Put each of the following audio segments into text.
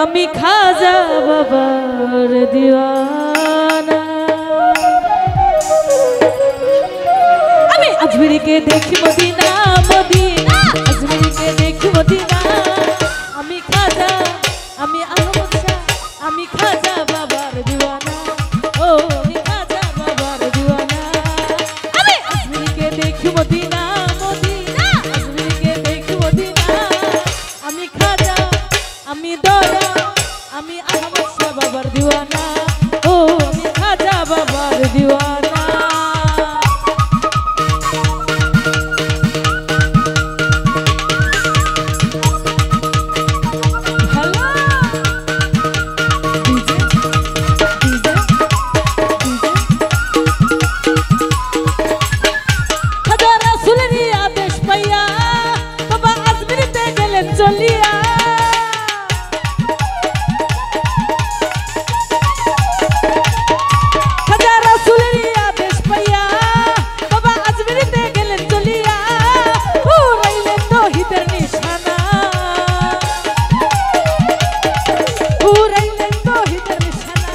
আমি খাজা বাবার দিওয়ানা। আমি আজমিরকে দেখি মদিনা মদিনা, আজমিরকে দেখি মদিনা। আমি খাজা, আমি আহমদ শাহ, আমি খাজা বাবার দিওয়ানা। ও আমি খাজা বাবার দিওয়ানা। আমি আজমিরকে দেখি মদিনা মদিনা, আজমিরকে দেখি মদিনা। আমি খাজা, আমি দয়া, আমি আহমদ শাহ বাবার দিওয়ানা। ও আমি খাজা বাবার দিওয়ানা। চলিয়া খাজা রাসূলের আদেশ পাইয়া বাবা আজমিরিতে গেলেন চলিয়া, উড়াইলেন তৌহিদের নিশানা, উড়াইলেন তৌহিদের নিশানা।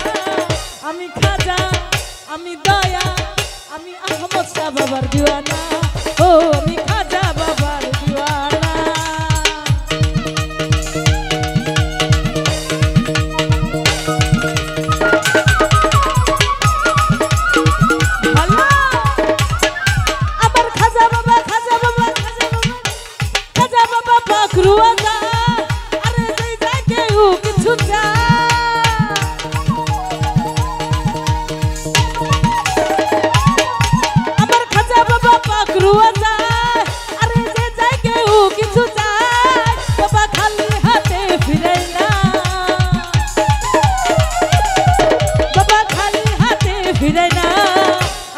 আমি খাজা, আমি দয়া, আমি আহমদ শাহ বাবার দিওয়ানা। ও আমি খাজা বাবার দিওয়ানা।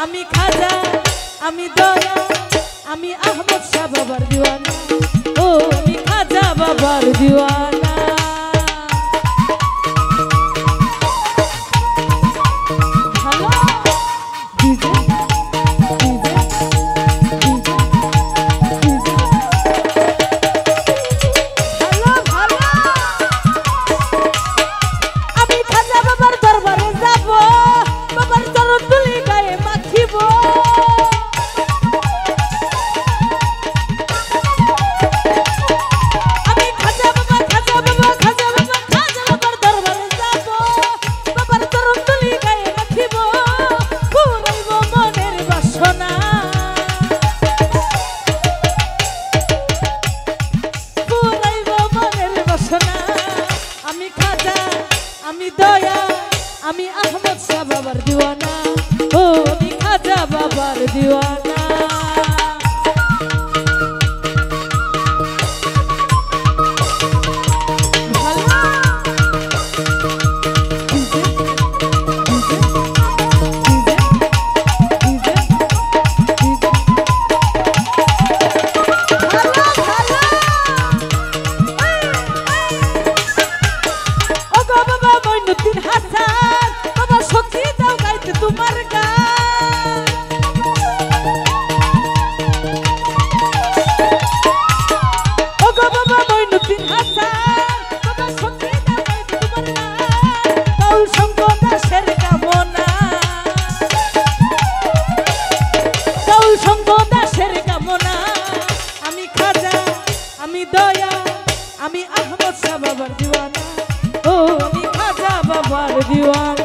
আমি খাজা, আমি দয়া, আমি আহমদ শাহ বাবার দিওয়ানা। ও আমি খাজা বাবার দিওয়ানা। আমি খাজা বাবার দরবারে যাব, বাবার চরণ ধুলি গায়ে মাখিব। আমি খাজা বাবা, খাজা বাবা, খাজা বাবা, খাজা বাবার দরবারে যাব, বাবার চরণ ধুলি গায়ে মাখিব। পুরাইব মনের বাসনা, পুরাইব মনের বাসনা। আমি খাজা, আমি দয়া, আমি আহমদ শাহ বাবার দিওয়ানা। ও আমি খাজা বাবার দিওয়ানা। তোমার গান ও গো বাবা মইনুদ্দিন হাসান, বাবা সত্যি দাও গাইতে তোমার গান। কাউল সঙ্গ দাসের কামনা, কাউল সঙ্গ দাসের কামনা। আমি খাজা, আমি দয়া, আমি আহমদ শাহ বাবার দিওয়ানা। ও আমি খাজা বাবার দিওয়ানা।